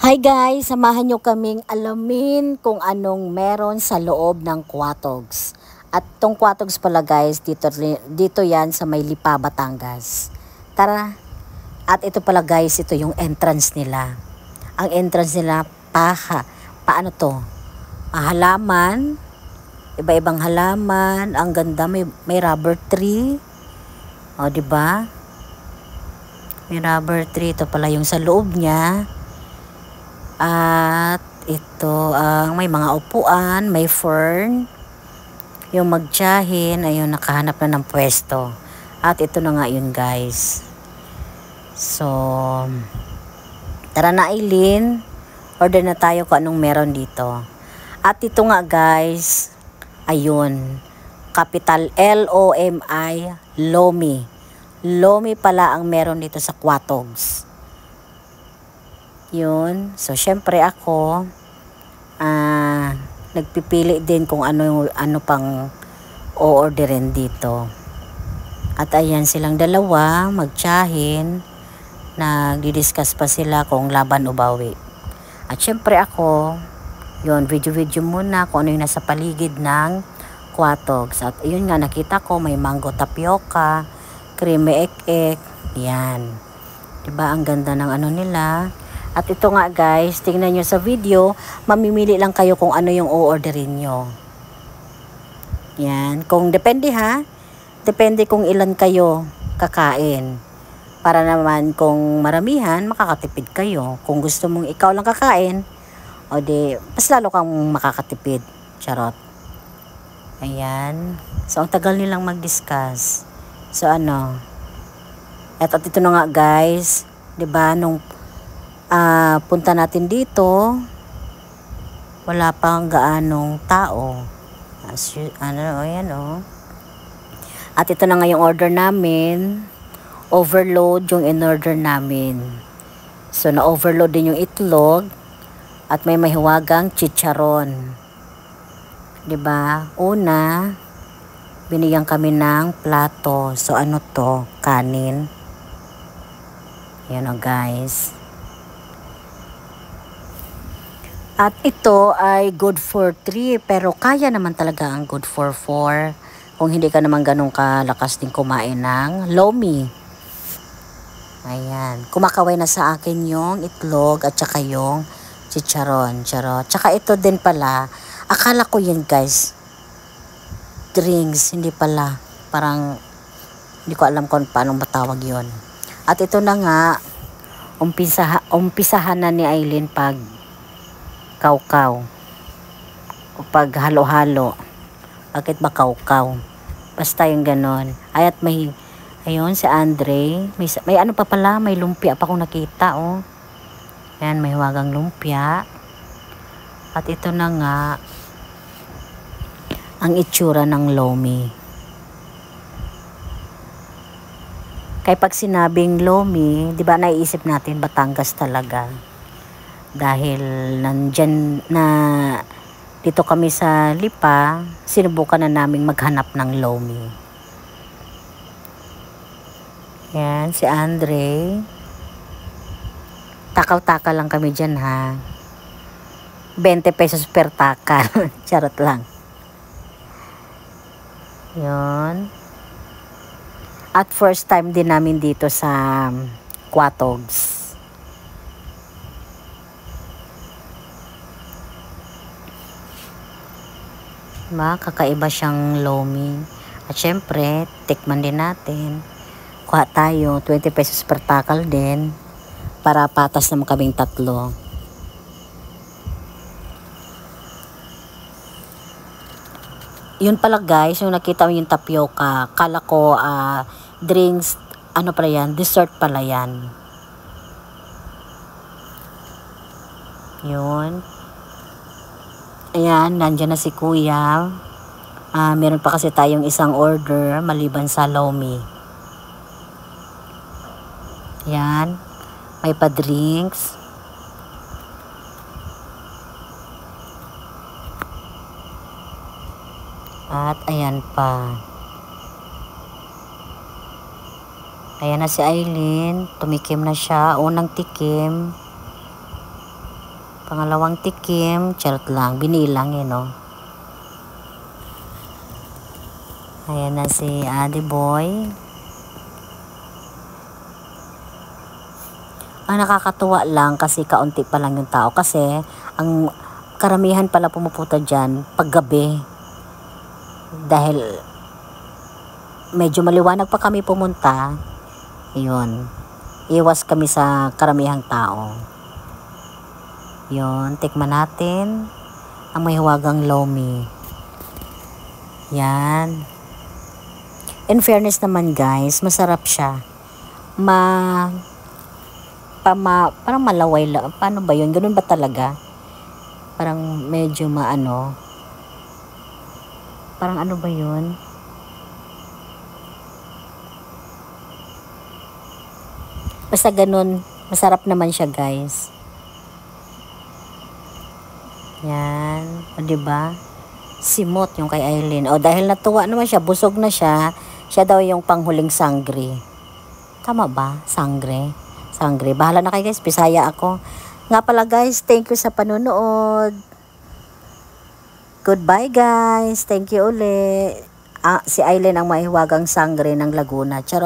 Hi guys, samahan nyo kaming alamin kung anong meron sa loob ng Quatogs. At tong Quatogs pala guys, dito yan sa may Lipa, Batangas. Tara! At ito pala guys, ito yung entrance nila. Ang entrance nila, paano to? Halaman, iba-ibang halaman, ang ganda, may rubber tree. O, diba? May rubber tree, ito pala yung sa loob niya. At ito ang may mga upuan, may fern. Yung magtiyahin, ayun, nakahanap na ng pwesto. At ito na nga yun guys. So, tara na Aileen. Order na tayo kung anong meron dito. At ito nga guys, ayun, capital L-O-M-I, Lomi. Lomi pala ang meron dito sa Quatogs. Yun. So, syempre ako, nagpipili din kung ano pang o-orderin dito. At ayan silang dalawa, magtiyahin, nagdi-discuss pa sila kung laban o bawi. At syempre ako, yun, video muna kung ano yung nasa paligid ng Quatogs. At yun nga, nakita ko, may mango tapioca, creamy ek-ek, yan. Diba, ang ganda ng ano nila. At ito nga guys, tingnan nyo sa video, mamimili lang kayo kung ano yung o-orderin nyo. Yan, kung depende ha, depende kung ilan kayo kakain. Para naman kung maramihan, makakatipid kayo. Kung gusto mong ikaw lang kakain, o di, mas lalo kang makakatipid. Charot. Ayan. So, ang tagal nilang mag-discuss. So, ano, at ito na nga guys, diba, nung punta natin dito, wala pang gaanong tao. Ayan o. At ito na nga yung order namin. Overload yung in-order namin. So, na-overload din yung itlog. At may mahiwagang chicharon. Diba? Una, binigyan kami ng plato. So, ano to? Kanin. Ayan o guys. At ito ay good for 3, pero kaya naman talaga ang good for 4 kung hindi ka naman ganun kalakas din kumain ng lomi. Ayan. Kumakaway na sa akin yung itlog at saka yung chicharon. Charot. Tsaka ito din pala, akala ko yun guys, drinks, hindi pala. Parang, hindi ko alam kung paano matawag yun. At ito na nga, umpisahan na ni Aileen pag kaukaw o pag halo-halo. Bakit ba kaukaw? Basta yung ganon. Ay, at may, ayun, si Andre, may ano pa pala, may lumpia pa akong nakita, oh. Ayan, may huwagang lumpia. At ito na nga ang itsura ng lomi. Kaya pag sinabing lomi, di ba naiisip natin Batangas talaga. Dahil nandyan na dito kami sa Lipa, sinubukan na naming maghanap ng lomi. Yan, si Andre. Takal-takal lang kami dyan ha. 20 pesos per takal. Charot lang. Yun. At first time din namin dito sa Quatogs. Kakaiba siyang lomi. At syempre, tikman din natin. Kuha tayo, 20 pesos per takal din. Para patas naman kaming tatlo. Yun pala guys, yung nakita mo yung tapioca. Kala ko, drinks, ano pala yan? Dessert pala yan. Yun. Ayan, nandyan na si Kuya. Meron pa kasi tayong isang order maliban sa lomi. Ayan. May pa-drinks. At ayan pa. Ayan na si Aileen. Tumikim na siya. Unang tikim. Pangalawang tikim, charot lang, binilang no. Ayan na si Adi Boy. Ang nakakatuwa lang kasi kaunti pa lang yung tao kasi ang karamihan pala pumupunta dyan paggabi dahil medyo maliwanag pa kami pumunta. Yun, iwas kami sa karamihang tao. Yun, tikman natin ang may hiwagang lomi. Yan. In fairness naman guys, masarap siya. Parang malaway lang. Paano ba yun? Ganun ba talaga? Parang medyo maano. Parang ano ba yun? Basta ganun. Masarap naman siya guys. Yan. O diba? Simot yung kay Aileen. O dahil natuwa naman siya, busog na siya, siya daw yung panghuling sangre. Tama ba? Sangre. Bahala na kayo guys, Bisaya ako. Nga pala guys, thank you sa panonood. Goodbye guys, thank you uli. Si Aileen ang mahiwagang sangre ng Laguna. Charot.